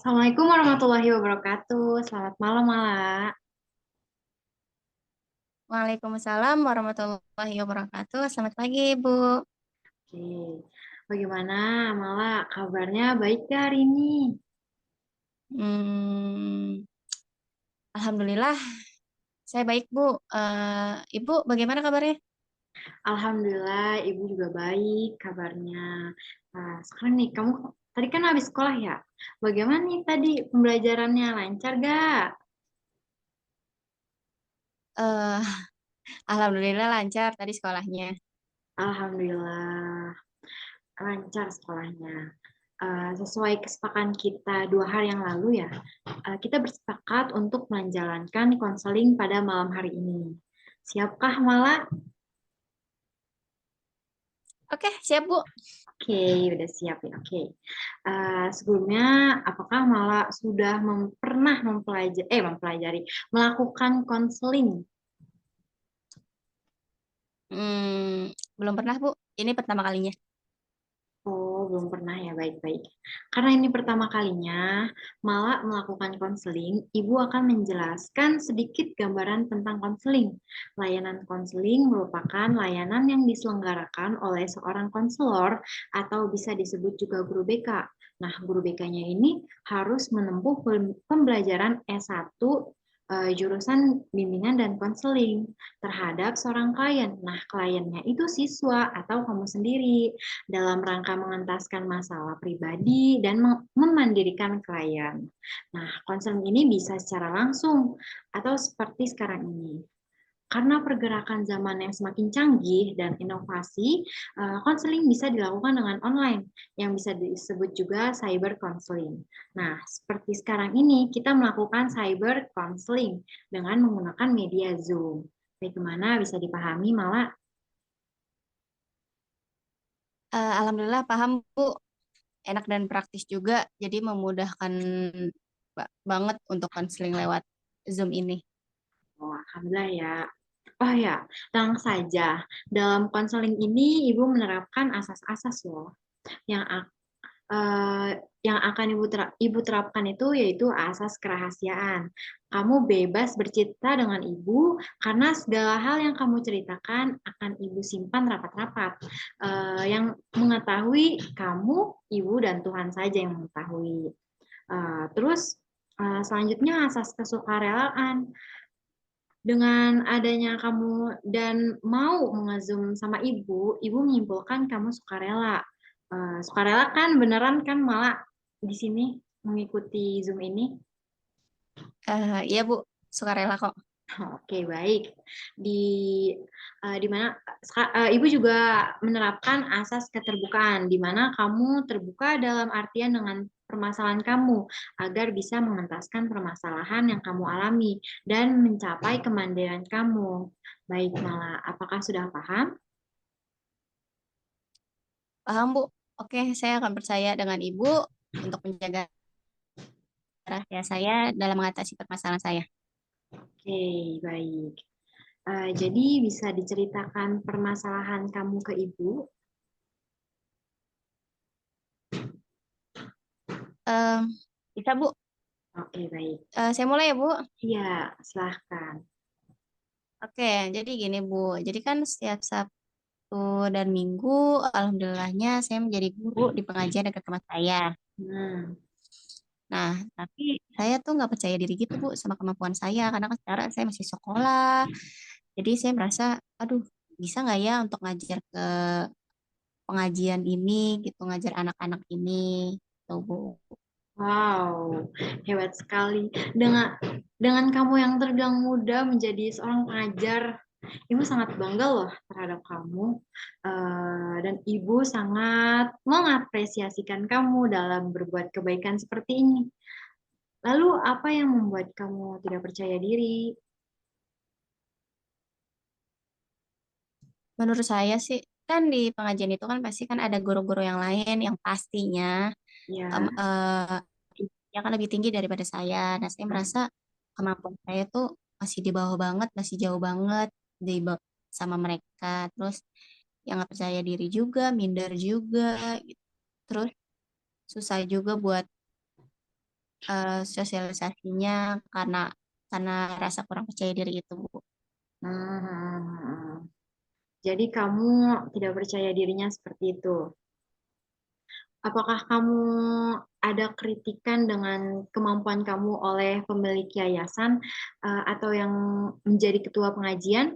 Assalamualaikum warahmatullahi wabarakatuh. Selamat malam, Mala. Waalaikumsalam warahmatullahi wabarakatuh. Selamat pagi, Ibu. Oke, bagaimana, Mala? Kabarnya baik gak hari ini? Hmm, Alhamdulillah, saya baik, Bu. Ibu, bagaimana kabarnya? Alhamdulillah, Ibu juga baik kabarnya. Nah, sekarang nih, kamu tadi kan habis sekolah ya? Bagaimana nih tadi pembelajarannya? Lancar gak? Eh, Alhamdulillah lancar tadi sekolahnya. Alhamdulillah, lancar sekolahnya. Sesuai kesepakatan kita 2 hari yang lalu ya, kita bersepakat untuk menjalankan konseling pada malam hari ini. Siapkah, Mala? Oke, siap, Bu. Oke, udah siap ya. Oke. Sebelumnya, apakah malah sudah pernah mempelajari, melakukan konseling? Belum pernah, Bu. Ini pertama kalinya. Oh, belum pernah ya, baik-baik. Karena ini pertama kalinya, malah melakukan konseling, Ibu akan menjelaskan sedikit gambaran tentang konseling. Layanan konseling merupakan layanan yang diselenggarakan oleh seorang konselor atau bisa disebut juga guru BK. Nah, guru BK-nya ini harus menempuh pembelajaran S1 jurusan bimbingan dan konseling terhadap seorang klien. Nah, kliennya itu siswa atau kamu sendiri dalam rangka mengentaskan masalah pribadi dan memandirikan klien. Nah, konseling ini bisa secara langsung atau seperti sekarang ini. Karena pergerakan zaman yang semakin canggih dan inovasi, konseling bisa dilakukan dengan online, yang bisa disebut juga cyber counseling. Nah, seperti sekarang ini, kita melakukan cyber counseling dengan menggunakan media Zoom. Bagaimana bisa dipahami, Mala? Alhamdulillah paham, Bu. Enak dan praktis juga. Jadi memudahkan banget untuk konseling lewat Zoom ini. Oh, alhamdulillah ya. Oh ya, tenang saja. Dalam konseling ini, Ibu menerapkan asas-asas loh. Yang eh, yang akan Ibu terapkan itu yaitu asas kerahasiaan. Kamu bebas bercerita dengan Ibu karena segala hal yang kamu ceritakan akan Ibu simpan rapat-rapat. Yang mengetahui kamu, Ibu, dan Tuhan saja yang mengetahui. Terus selanjutnya asas kesukarelaan. Dengan adanya kamu dan mau mengazum sama ibu menyimpulkan kamu sukarela. Sukarela kan beneran kan malah di sini mengikuti Zoom ini. Iya, Bu. Sukarela kok. Oke, baik. Di di mana Ibu juga menerapkan asas keterbukaan, di mana kamu terbuka dalam artian dengan permasalahan kamu agar bisa mengentaskan permasalahan yang kamu alami dan mencapai kemandirian kamu. Baik, Mala, apakah sudah paham? Paham, Bu. Oke, saya akan percaya dengan Ibu untuk menjaga rahasia saya dalam mengatasi permasalahan saya. Oke, baik. Jadi bisa diceritakan permasalahan kamu ke Ibu? Eh, Bisa, Bu. Oke, baik. Saya mulai ya, Bu. Iya, silahkan. Oke, jadi gini, Bu. Jadi kan setiap Sabtu dan Minggu, alhamdulillahnya saya menjadi guru di pengajian dekat rumah saya. Hmm. Nah, tapi saya tuh nggak percaya diri gitu, Bu, sama kemampuan saya. Karena kan sekarang saya masih sekolah. Jadi saya merasa, aduh, bisa nggak ya untuk ngajar ke pengajian ini, gitu, ngajar anak-anak ini, tuh, Bu. Wow, hebat sekali. Dengan kamu yang terbilang muda menjadi seorang pengajar, Ibu sangat bangga loh terhadap kamu. Dan Ibu sangat mengapresiasikan kamu dalam berbuat kebaikan seperti ini. Lalu apa yang membuat kamu tidak percaya diri? Menurut saya sih, kan di pengajian itu kan pasti kan ada guru-guru yang lain yang pastinya em, Ya. eh, ya kan lebih tinggi daripada saya. Nah, saya merasa kemampuan saya tuh masih di bawah banget, masih jauh banget sama mereka. Terus yang nggak percaya diri juga, minder juga, gitu. Terus susah juga buat sosialisasinya karena rasa kurang percaya diri itu, Bu. Hmm. Jadi kamu tidak percaya dirinya seperti itu. Apakah kamu ada kritikan dengan kemampuan kamu oleh pemilik yayasan atau yang menjadi ketua pengajian?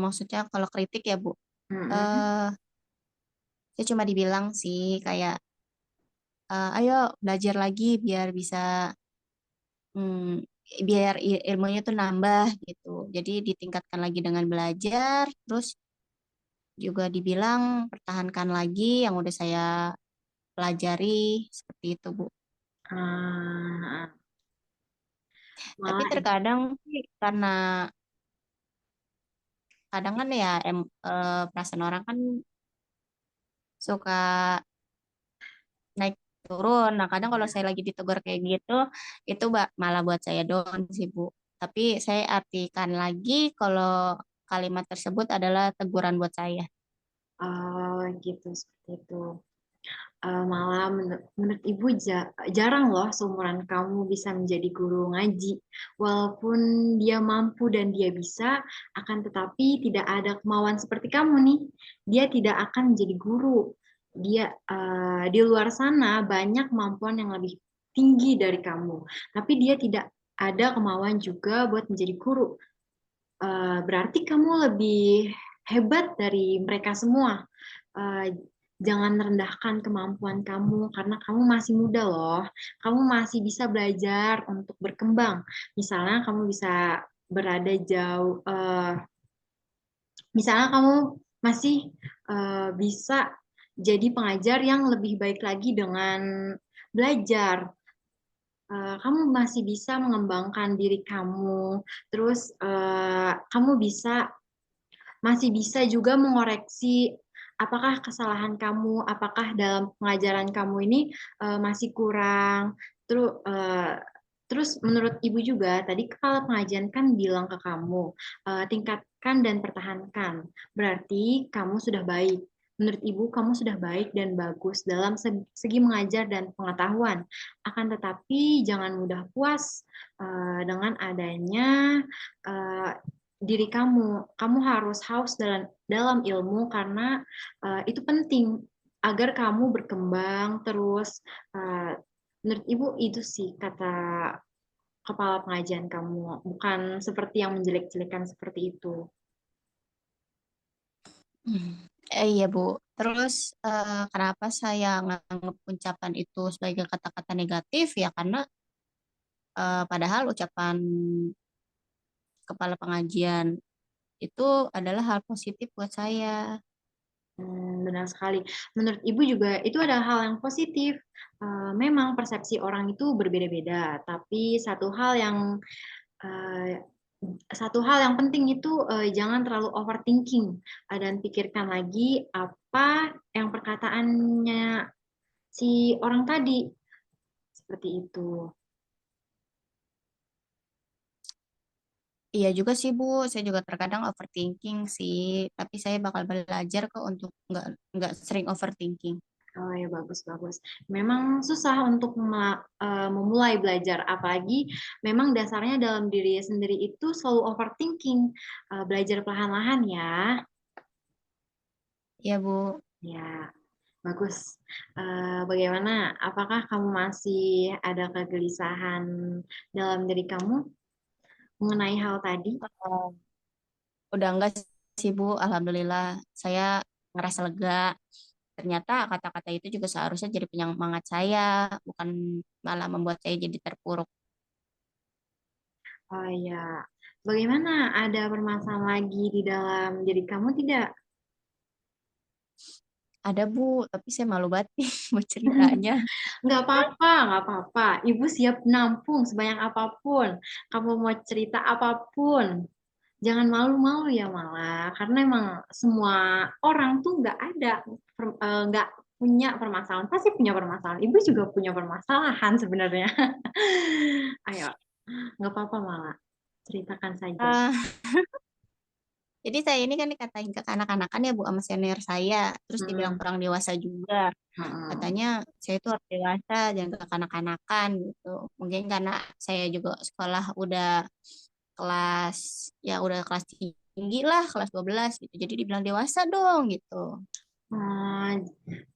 Maksudnya kalau kritik ya, Bu. Mm-mm. eh saya cuma dibilang sih kayak, ayo belajar lagi hmm, biar ilmunya tuh nambah gitu. Jadi ditingkatkan lagi dengan belajar, terus juga dibilang pertahankan lagi yang udah saya pelajari seperti itu, Bu. Ah, Tapi malah terkadang sih karena kadang kan ya perasaan orang kan suka naik turun. Nah, kadang kalau saya lagi ditegur kayak gitu, itu malah buat saya down sih, Bu. Tapi saya artikan lagi kalau kalimat tersebut adalah teguran buat saya. gitu seperti itu. Malah menurut Ibu jarang loh seumuran kamu bisa menjadi guru ngaji. Walaupun dia mampu dan dia bisa, akan tetapi tidak ada kemauan seperti kamu nih. Dia tidak akan menjadi guru. Dia di luar sana banyak kemampuan yang lebih tinggi dari kamu, tapi dia tidak ada kemauan juga buat menjadi guru. Berarti kamu lebih hebat dari mereka semua. Eh, Jangan merendahkan kemampuan kamu karena kamu masih muda loh. Kamu masih bisa belajar untuk berkembang. Misalnya kamu bisa berada jauh, misalnya kamu masih bisa jadi pengajar yang lebih baik lagi dengan belajar. Kamu masih bisa mengembangkan diri kamu. Terus kamu masih bisa juga mengoreksi apakah kesalahan kamu, apakah dalam pengajaran kamu ini masih kurang. Terus menurut Ibu juga tadi kepala pengajian kan bilang ke kamu tingkatkan dan pertahankan. Berarti kamu sudah baik. Menurut Ibu kamu sudah baik dan bagus dalam segi mengajar dan pengetahuan. Akan tetapi jangan mudah puas dengan adanya uh, diri kamu. Kamu harus haus dalam ilmu karena itu penting agar kamu berkembang terus. Menurut Ibu itu sih kata kepala pengajian kamu, bukan seperti yang menjelek-jelekan seperti itu. Hmm. Iya, Bu. Terus kenapa saya nganggap ucapan itu sebagai kata-kata negatif? Ya karena padahal ucapan kepala pengajian itu adalah hal positif buat saya. Benar sekali. Menurut Ibu juga itu adalah hal yang positif. Memang persepsi orang itu berbeda-beda, tapi eh, satu hal yang penting itu jangan terlalu overthinking dan pikirkan lagi apa yang perkataannya si orang tadi seperti itu. Iya juga sih, Bu. Saya juga terkadang overthinking sih. Tapi saya bakal belajar kok untuk nggak sering overthinking. Oh ya bagus bagus. Memang susah untuk memulai belajar, apalagi memang dasarnya dalam diri sendiri itu selalu overthinking. Belajar perlahan-lahan ya. Iya, Bu. Ya bagus. Bagaimana? Apakah kamu masih ada kegelisahan dalam diri kamu mengenai hal tadi? Eh, Udah enggak sih, Bu. Alhamdulillah. Saya ngerasa lega. Ternyata kata-kata itu juga seharusnya jadi penyemangat saya, bukan malah membuat saya jadi terpuruk. Oh ya, bagaimana? Ada permasalahan lagi di dalam diri kamu tidak? Ada, Bu, tapi saya malu banget nih mau ceritanya. Nggak apa-apa, nggak apa-apa. Ibu siap nampung sebanyak apapun. Kamu mau cerita apapun. Jangan malu-malu ya malah. Karena emang semua orang tuh nggak ada, nggak punya permasalahan. Pasti punya permasalahan. Ibu juga punya permasalahan sebenarnya. Ayo, nggak apa-apa malah. Ceritakan saja. Ah, Jadi saya ini kan dikatain kekanak-kanakan ya Bu sama senior saya, terus dibilang Hmm, kurang dewasa juga. hmm. Katanya saya itu harus dewasa, jangan kekanak-kanakan gitu. Mungkin karena saya juga sekolah udah kelas, ya udah kelas tinggi lah, kelas 12 gitu. Jadi dibilang dewasa dong gitu. Ah,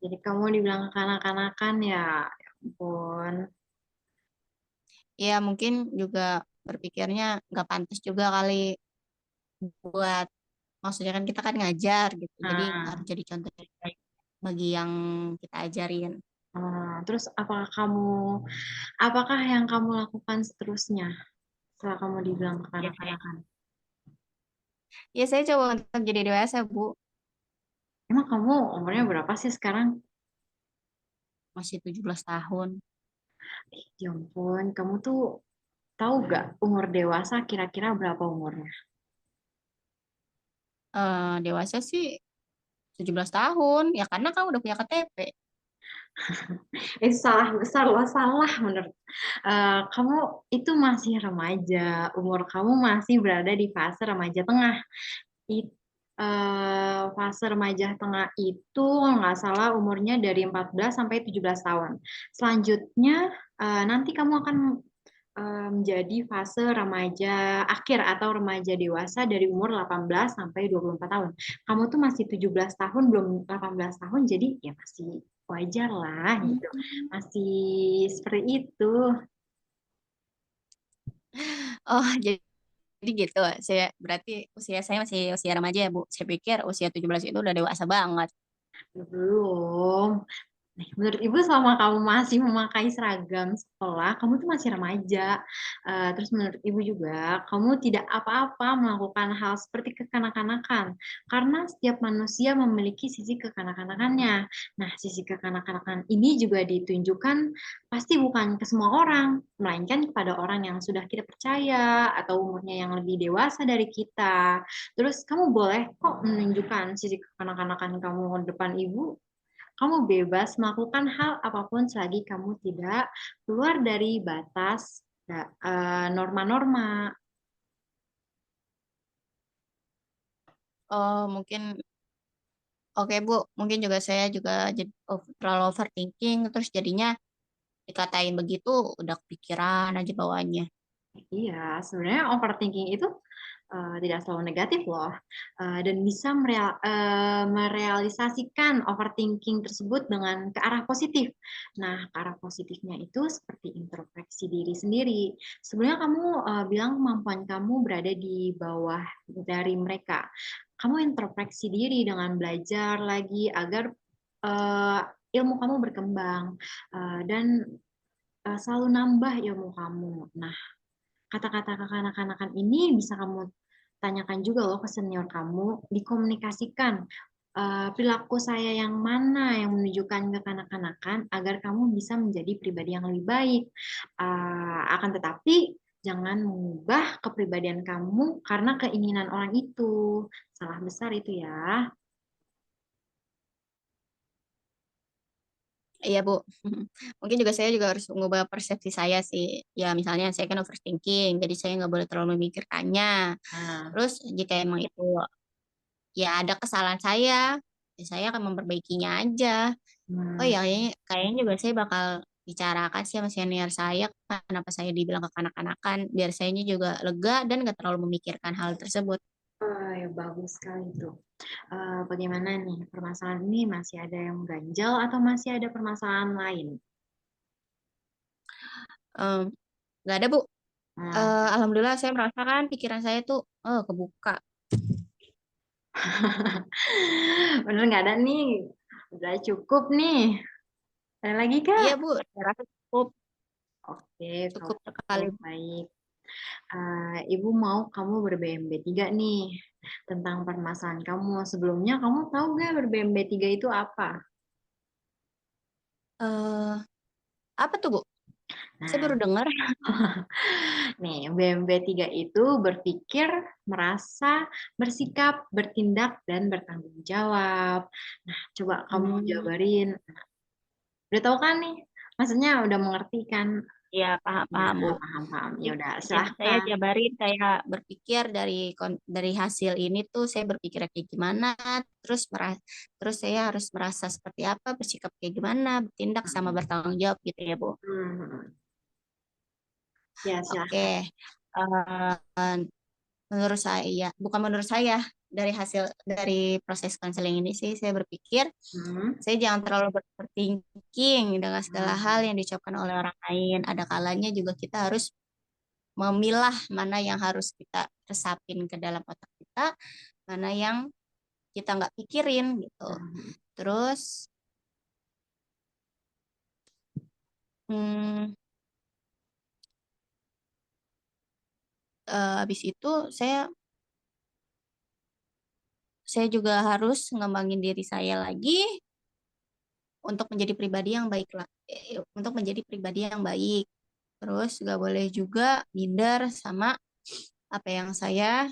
jadi kamu dibilang kanak-kanakan ya, ya ampun. Ya mungkin juga berpikirnya nggak pantas juga kali buat, maksudnya kan kita kan ngajar gitu. Jadi harus Nah, jadi contoh yang baik bagi yang kita ajarin. terus apakah yang kamu lakukan seterusnya setelah kamu dibilang Ya, saya, kekanak-kanakan? ya saya coba untuk jadi dewasa Bu. Emang kamu umurnya berapa sih sekarang? Masih 17 tahun. Ya ampun, kamu tuh tahu gak umur dewasa kira-kira berapa umurnya? Dewasa sih 17 tahun. Ya karena kan udah punya KTP. Itu salah besar loh, salah menurut. Kamu itu masih remaja, umur kamu masih berada di fase remaja tengah. It- Fase remaja tengah itu kalau nggak salah umurnya dari 14 sampai 17 tahun. Selanjutnya nanti kamu akan menjadi fase remaja akhir atau remaja dewasa dari umur 18 sampai 24 tahun. Kamu tuh masih 17 tahun, belum 18 tahun, jadi ya masih wajar lah gitu. Hmm. Masih seperti itu. Oh, jadi gitu. Saya berarti usia saya masih usia remaja ya, Bu. Saya pikir usia 17 itu udah dewasa banget. Belum. Nih, menurut Ibu selama kamu masih memakai seragam sekolah, kamu tuh masih remaja. Terus menurut Ibu juga, kamu tidak apa-apa melakukan hal seperti kekanak-kanakan. Karena setiap manusia memiliki sisi kekanak-kanakannya. Nah, sisi kekanak-kanakan ini juga ditunjukkan pasti bukan ke semua orang, melainkan kepada orang yang sudah kita percaya atau umurnya yang lebih dewasa dari kita. Terus kamu boleh kok menunjukkan sisi kekanak-kanakan kamu di depan Ibu. Kamu bebas melakukan hal apapun selagi kamu tidak keluar dari batas norma-norma. Oh, mungkin oke, Bu. Mungkin juga saya juga jadi terlalu overthinking terus jadinya dikatain begitu udah kepikiran aja bawaannya. Iya, sebenarnya overthinking itu tidak selalu negatif loh, dan bisa merealisasikan overthinking tersebut dengan ke arah positif. Nah, ke arah positifnya itu seperti introspeksi diri sendiri. Sebenarnya kamu bilang kemampuan kamu berada di bawah dari mereka. Kamu introspeksi diri dengan belajar lagi agar uh, ilmu kamu berkembang dan selalu nambah ilmu kamu. Nah, kata-kata kekanak-kanakan ini bisa kamu tanyakan juga loh ke senior kamu, dikomunikasikan perilaku saya yang mana yang menunjukkan kekanak-kanakan agar kamu bisa menjadi pribadi yang lebih baik. Akan tetapi jangan mengubah kepribadian kamu karena keinginan orang itu. Salah besar itu ya. Iya, Bu. Mungkin juga saya juga harus mengubah persepsi saya sih. Ya, misalnya saya kan overthinking, jadi saya nggak boleh terlalu memikirkannya. Nah, Terus jika emang itu ya ada kesalahan saya, ya saya akan memperbaikinya aja. Oh hmm. ya, kayaknya juga saya bakal bicarakan sih sama senior saya kenapa saya dibilang kekanak-kanakan, biar saya juga lega dan nggak terlalu memikirkan hal tersebut. Ya bagus sekali tuh. Bagaimana nih permasalahan ini, masih ada yang ganjal atau masih ada permasalahan lain? Em, nggak ada, Bu. Nah, Alhamdulillah saya merasakan pikiran saya tuh kebuka. bener nggak ada nih? Udah cukup nih. Ada lagi Iya, Kak? Bu. Saya rasa cukup Oke, kalau cukup gitu sekali. baik. Ibu mau kamu ber-BMB 3 nih tentang permasalahan kamu. Sebelumnya kamu tahu nggak ber-BMB 3 itu apa? eh Apa tuh, Bu? Saya Nah, baru dengar. nih, BMB 3 itu berpikir, merasa, bersikap, bertindak, dan bertanggung jawab. Nah, coba kamu Hmm, jabarin. Udah tahu kan nih? Maksudnya udah mengerti kan? Ya, Ya, paham-paham, Bu. paham, paham. Jadi, Ya udah, yang saya silahkan. jabarin kayak berpikir dari hasil ini tuh saya berpikir kayak gimana, terus terus saya harus merasa seperti apa, bersikap kayak gimana, bertindak sama bertanggung jawab gitu ya, Bu. Hmm. Ya, Oke. silahkan. Eh, menurut saya, bukan menurut saya, dari hasil dari proses konseling ini sih saya berpikir Hmm. saya jangan terlalu berthinking dengan segala hal Hmm. yang diucapkan oleh orang lain. Ada kalanya juga kita harus memilah mana yang harus kita resapin ke dalam otak kita, mana yang kita nggak pikirin gitu. Hmm. Terus, hmm, habis itu saya juga harus ngembangin diri saya lagi untuk menjadi pribadi yang baik lah, untuk menjadi pribadi yang baik. Terus gak boleh juga minder sama apa yang saya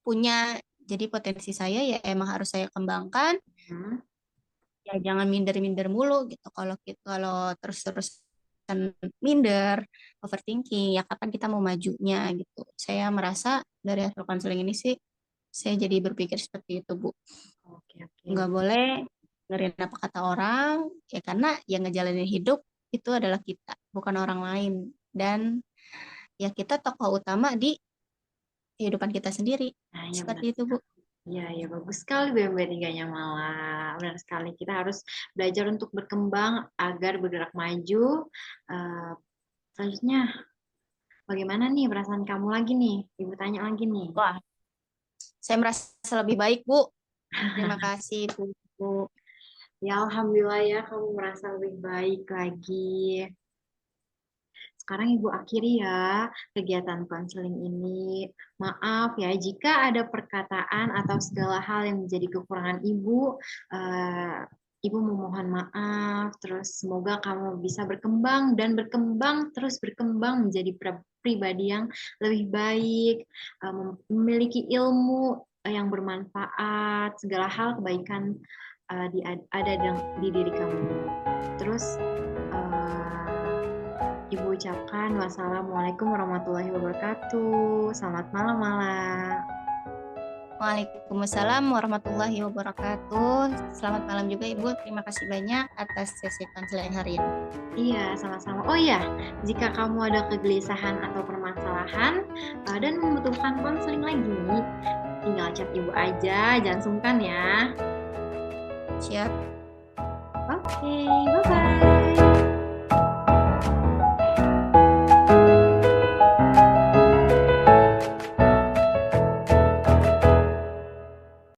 punya. Jadi potensi saya ya emang harus saya kembangkan. Hmm. Ya jangan minder-minder mulu gitu. Kalau terus-terus minder, overthinking, ya kapan kita mau majunya gitu. Saya merasa dari hasil konseling ini sih, saya jadi berpikir seperti itu, Bu. Oke, Nggak oke. boleh dengerin apa kata orang, ya karena yang ngejalanin hidup itu adalah kita, bukan orang lain. Dan ya kita tokoh utama di kehidupan kita sendiri. Nah, ya benar Seperti itu, Bu. sekali. Ya, ya bagus sekali BMB 3-nya malah. Benar sekali. Kita harus belajar untuk berkembang agar bergerak maju. Eh, Selanjutnya, bagaimana nih perasaan kamu lagi nih? Ibu tanya lagi nih. Wah, saya merasa lebih baik, Bu. Terima kasih, Bu. Bu. Ya, Alhamdulillah ya kamu merasa lebih baik lagi. Sekarang Ibu akhiri ya kegiatan konseling ini. Maaf ya jika ada perkataan atau segala hal yang menjadi kekurangan Ibu. eh, Ibu memohon maaf. Terus semoga kamu bisa berkembang dan berkembang terus berkembang menjadi pribadi yang lebih baik, memiliki ilmu yang bermanfaat, segala hal kebaikan ada di diri kamu. Terus Ibu ucapkan wassalamualaikum warahmatullahi wabarakatuh. Selamat malam, Mala. Waalaikumsalam warahmatullahi wabarakatuh. Selamat malam juga, Ibu. Terima kasih banyak atas sesi konseling hari ini. Iya, sama-sama. Oh iya, jika kamu ada kegelisahan atau permasalahan dan membutuhkan konseling lagi, tinggal chat Ibu aja, jangan sungkan ya. Siap. Oke, bye-bye.